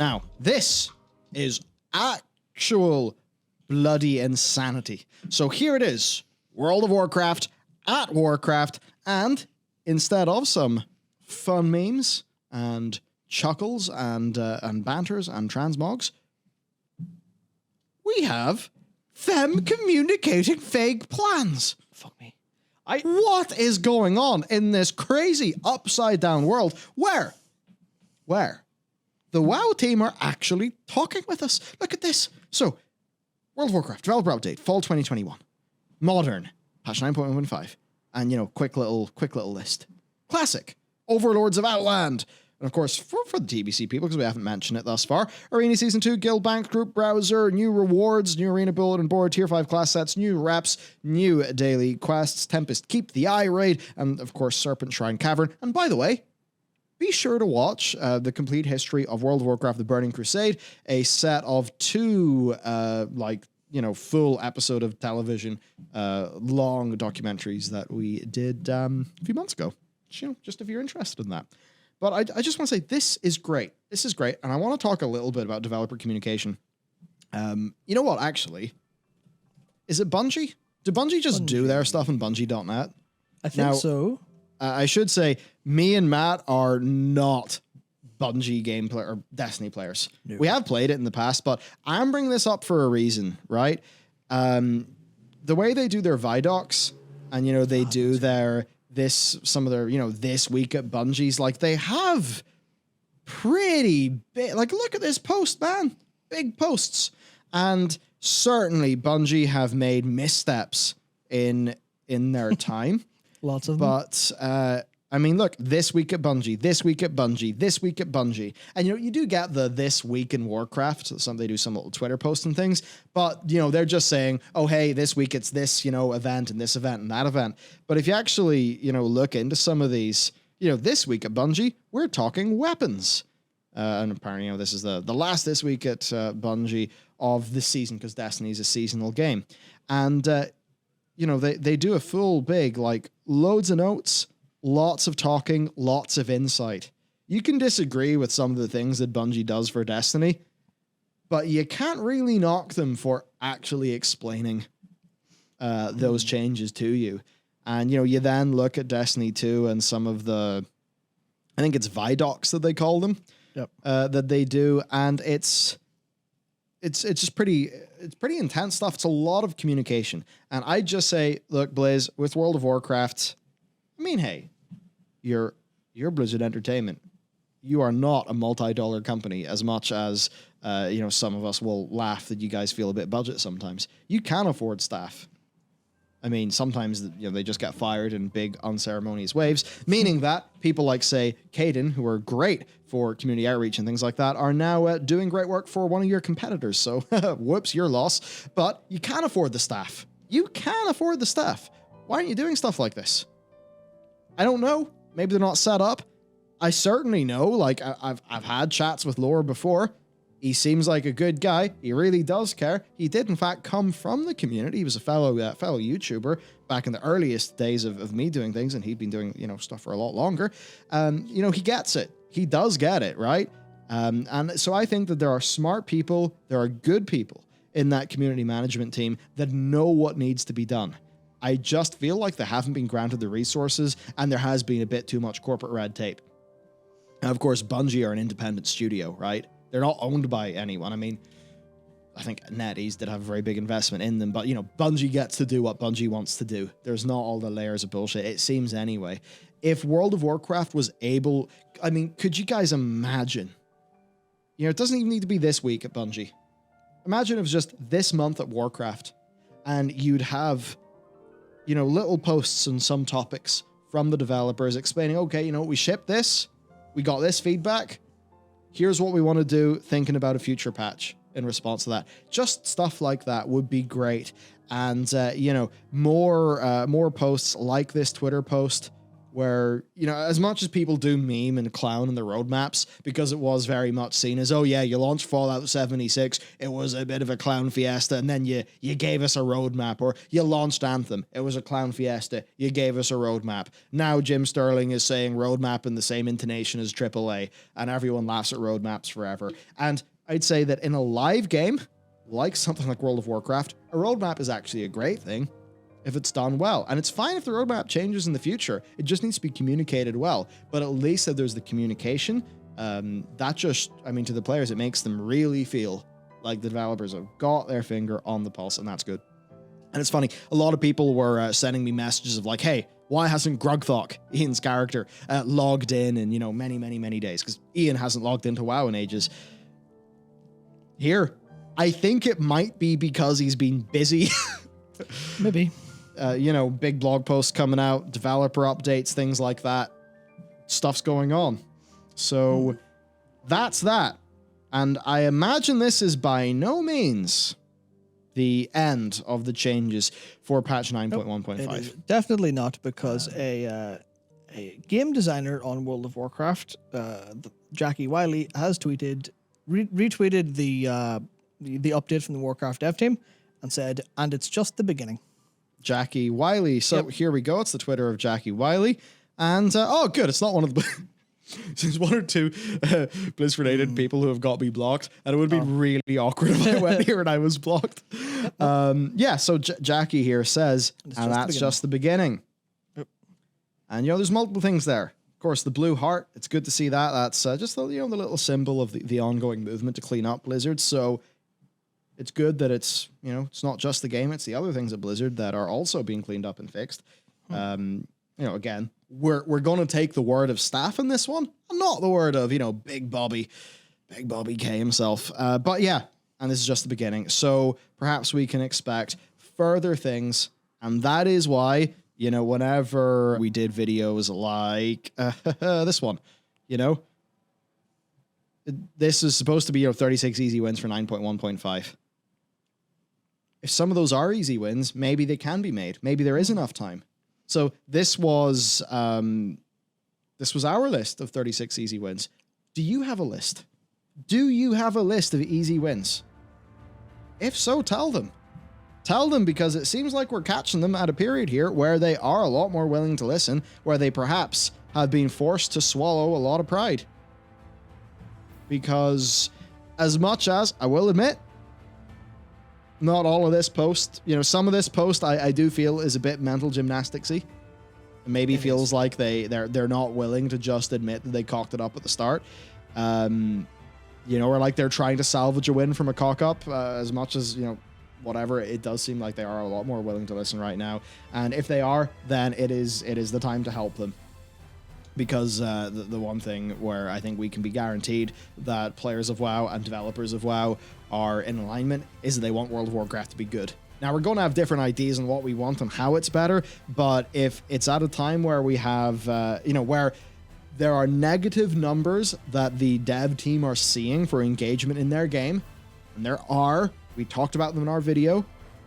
Now, this is actual bloody insanity. So here it is, World of Warcraft at Warcraft, and instead of some fun memes and chuckles and banters and transmogs, we have them communicating vague plans. Fuck me. What is going on in this crazy upside down world where the WoW team are actually talking with us? Look at this. So, World of Warcraft developer update, fall 2021, modern, patch 9.15, and quick little list. Classic, Overlords of Outland. And of course, for the TBC people, because we haven't mentioned it thus far, Arena Season 2, Guild Bank, Group Browser, new rewards, new Arena Bulletin Board, Tier 5 class sets, new reps, new daily quests, Tempest Keep, the Eye Raid, and of course, Serpent Shrine Cavern. And by the way, be sure to watch the complete history of World of Warcraft The Burning Crusade, a set of 2, full episode of television, long documentaries that we did a few months ago. Just if you're interested in that. But I just want to say, this is great. This is great. And I want to talk a little bit about developer communication. You know what, actually? Is it Bungie? Do Bungie just do their stuff on Bungie.net? I think so. I should say, me and Matt are not Bungie gameplay or Destiny players. No. We have played it in the past, but I'm bringing this up for a reason, right? The way they do their Vidocs, and, they do their... some of their, this week at Bungie's, like, they have pretty big, like, look at this post, man, big posts. And certainly Bungie have made missteps in their time. Lots of them. But, look, this week at Bungie, this week at Bungie, this week at Bungie. And, you do get the this week in Warcraft. They do some little Twitter posts and things. But, they're just saying, oh, hey, this week it's this, event and this event and that event. But if you actually, look into some of these, this week at Bungie, we're talking weapons. And apparently, this is the last this week at Bungie of the season, because Destiny is a seasonal game. And, they do a full big, like, loads of notes, lots of talking, lots of insight. You can disagree with some of the things that Bungie does for Destiny, but you can't really knock them for actually explaining those changes to you. And, you then look at Destiny 2 and some of the, I think it's Vidocs that they call them, that they do. And it's just pretty intense stuff. It's a lot of communication. And I just say, look, Blaze, with World of Warcraft, hey, you're Blizzard Entertainment. You are not a multi-dollar company, as much as, some of us will laugh that you guys feel a bit budget sometimes. You can afford staff. Sometimes, they just get fired in big unceremonious waves, meaning that people like, say, Caden, who are great for community outreach and things like that, are now doing great work for one of your competitors. So, whoops, your loss. But you can afford the staff. You can afford the staff. Why aren't you doing stuff like this? I don't know. Maybe they're not set up. I certainly know, like, I've had chats with Laura before. He seems like a good guy. He really does care. He did, in fact, come from the community. He was a fellow YouTuber back in the earliest days of me doing things, and he'd been doing, stuff for a lot longer. He gets it. He does get it, right? And so I think that there are smart people, there are good people in that community management team that know what needs to be done. I just feel like they haven't been granted the resources, and there has been a bit too much corporate red tape. Now, of course, Bungie are an independent studio, right? They're not owned by anyone. I think NetEase did have a very big investment in them, but, Bungie gets to do what Bungie wants to do. There's not all the layers of bullshit, it seems anyway. If World of Warcraft was able... could you guys imagine? It doesn't even need to be this week at Bungie. Imagine it was just this month at Warcraft, and you'd have... little posts on some topics from the developers explaining, okay, we shipped this, we got this feedback, here's what we want to do, thinking about a future patch in response to that. Just stuff like that would be great. And, more posts like this Twitter post where, you know, as much as people do meme and clown in the roadmaps, because it was very much seen as, oh yeah, you launched Fallout 76, it was a bit of a clown fiesta, and then you gave us a roadmap, or you launched Anthem, it was a clown fiesta, you gave us a roadmap. Now Jim Sterling is saying roadmap in the same intonation as AAA, and everyone laughs at roadmaps forever. And I'd say that in a live game, like something like World of Warcraft, a roadmap is actually a great thing if it's done well. And it's fine if the roadmap changes in the future. It just needs to be communicated well. But at least if there's the communication, that just, I mean, to the players, it makes them really feel like the developers have got their finger on the pulse, and that's good. And it's funny, a lot of people were sending me messages of like, hey, why hasn't Grugthok, Ian's character, logged in, you know, many days? Because Ian hasn't logged into WoW in ages. Here, I think it might be because he's been busy. Maybe. You know, big blog posts coming out, developer updates, things like that. Stuff's going on. So that's that. And I imagine this is by no means the end of the changes for patch 9.1.5. Definitely not, because a game designer on World of Warcraft, Jackie Wiley, has retweeted the update from the Warcraft dev team and said, and it's just the beginning. Jackie Wiley. So Here we go. It's the Twitter of Jackie Wiley. And, oh, good. It's not one of the... There's one or two Blizz-related people who have got me blocked, and it would be really awkward if I went here and I was blocked. So Jackie here says, that's just the beginning. Yep. And, you know, there's multiple things there. Of course, the blue heart, it's good to see that. That's just the, you know, the little symbol of the ongoing movement to clean up Blizzard. So it's good that it's, you know, it's not just the game, it's the other things at Blizzard that are also being cleaned up and fixed. You know, again, we're going to take the word of staff in this one, and not the word of, you know, Big Bobby K himself. But yeah, and this is just the beginning. So perhaps we can expect further things, and that is why, you know, whenever we did videos like this one, you know, this is supposed to be, you know, 36 easy wins for 9.1.5. If some of those are easy wins, maybe they can be made. Maybe there is enough time. So this was our list of 36 easy wins. Do you have a list? Do you have a list of easy wins? If so, tell them. Tell them, because it seems like we're catching them at a period here where they are a lot more willing to listen, where they perhaps have been forced to swallow a lot of pride. Because as much as, I will admit, not all of this post, you know, some of this post I do feel is a bit mental gymnasticsy. Maybe feels like they're not willing to just admit that they cocked it up at the start. You know, or like they're trying to salvage a win from a cock up, as much as, you know, whatever. It does seem like they are a lot more willing to listen right now. And if they are, then it is the time to help them. Because the one thing where I think we can be guaranteed that players of WoW and developers of WoW are in alignment is that they want World of Warcraft to be good. Now, we're going to have different ideas on what we want and how it's better, but if it's at a time where we have, you know, where there are negative numbers that the dev team are seeing for engagement in their game, and there are, we talked about them in our video,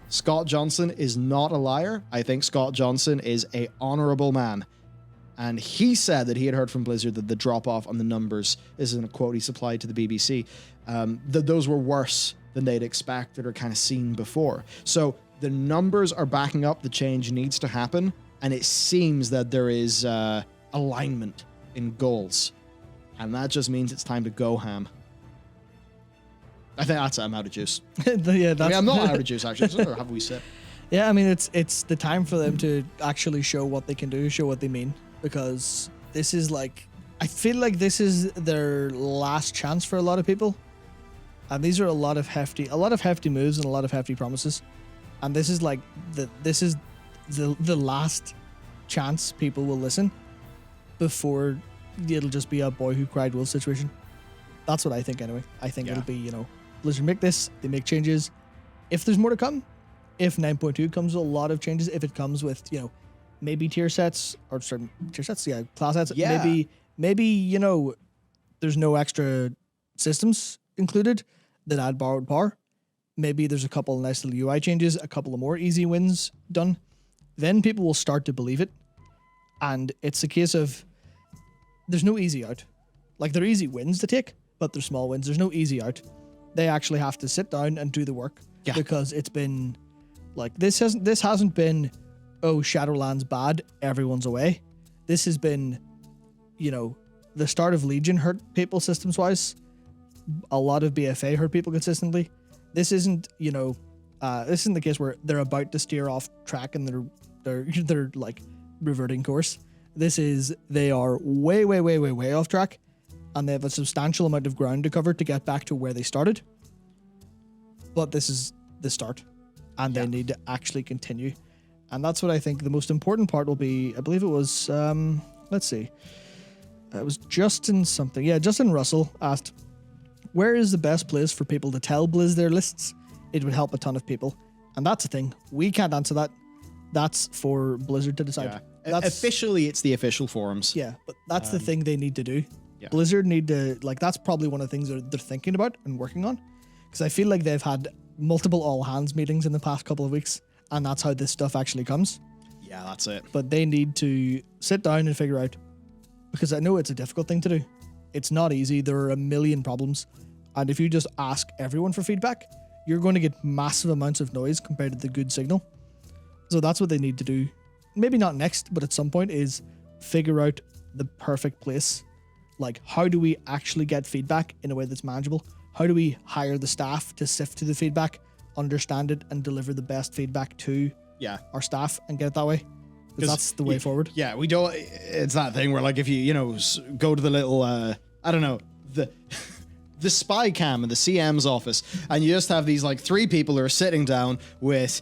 Scott Johnson is not a liar. I think Scott Johnson is a honorable man. And he said that he had heard from Blizzard that the drop-off on the numbers, this is in a quote he supplied to the BBC, that those were worse than they'd expected or kind of seen before. So the numbers are backing up the change needs to happen, and it seems that there is alignment in goals. And that just means it's time to go ham. I think that's it. I'm out of juice. I'm not out of juice, actually. So have we sip? Yeah, I mean, it's the time for them to actually show what they can do, show what they mean. Because this is like, I feel like this is their last chance for a lot of people, and these are a lot of hefty moves and a lot of hefty promises, and this is like the last chance people will listen before it'll just be a boy who cried wolf situation. That's what I think anyway. I think it'll be, you know, Blizzard make this, they make changes. If there's more to come, if 9.2 comes with a lot of changes, if it comes with, you know, maybe tier sets or certain tier sets, class sets. Yeah. Maybe, you know, there's no extra systems included that add borrowed power. Maybe there's a couple of nice little UI changes, a couple of more easy wins done. Then people will start to believe it. And it's a case of there's no easy out. Like, there are easy wins to take, but they're small wins. There's no easy out. They actually have to sit down and do the work. Yeah. Because it's been like, this hasn't been, oh, Shadowlands bad, everyone's away. This has been, you know, the start of Legion hurt people systems wise. A lot of BFA hurt people consistently. This isn't, you know, this isn't the case where they're about to steer off track and they're like reverting course. This is, they are way off track, and they have a substantial amount of ground to cover to get back to where they started. But this is the start, and they need to actually continue. And that's what I think the most important part will be. I believe it was, let's see. It was Justin something. Yeah, Justin Russell asked, where is the best place for people to tell Blizz their lists? It would help a ton of people. And that's the thing. We can't answer that. That's for Blizzard to decide. Yeah. Officially, it's the official forums. Yeah, but that's the thing they need to do. Yeah. Blizzard need to, like, that's probably one of the things they're thinking about and working on. Because I feel like they've had multiple all-hands meetings in the past couple of weeks, and that's how this stuff actually comes. Yeah, that's it. But they need to sit down and figure out, because I know it's a difficult thing to do. It's not easy. There are a million problems. And if you just ask everyone for feedback, you're going to get massive amounts of noise compared to the good signal. So that's what they need to do. Maybe not next, but at some point, is figure out the perfect place. Like, how do we actually get feedback in a way that's manageable? How do we hire the staff to sift through the feedback, understand it, and deliver the best feedback to our staff and get it that way? Because that's the way forward. Yeah, we don't. It's that thing where, like, if you go to the little I don't know, the spy cam in the CM's office, and you just have these like 3 people who are sitting down with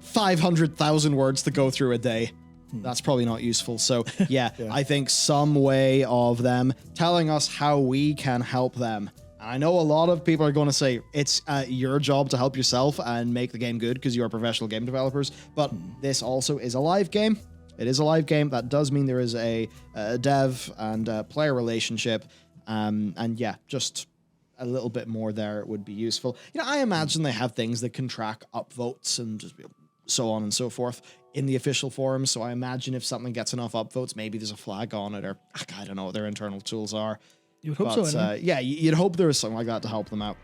500,000 words to go through a day. That's probably not useful. So yeah, I think some way of them telling us how we can help them. And I know a lot of people are going to say it's your job to help yourself and make the game good because you are professional game developers. But this also is a live game. It is a live game. That does mean there is a dev and player relationship. And yeah, just a little bit more there would be useful. I imagine they have things that can track upvotes and just so on and so forth in the official forums. So I imagine if something gets enough upvotes, maybe there's a flag on it, or I don't know what their internal tools are. You would hope so. Yeah, you'd hope there was something like that to help them out.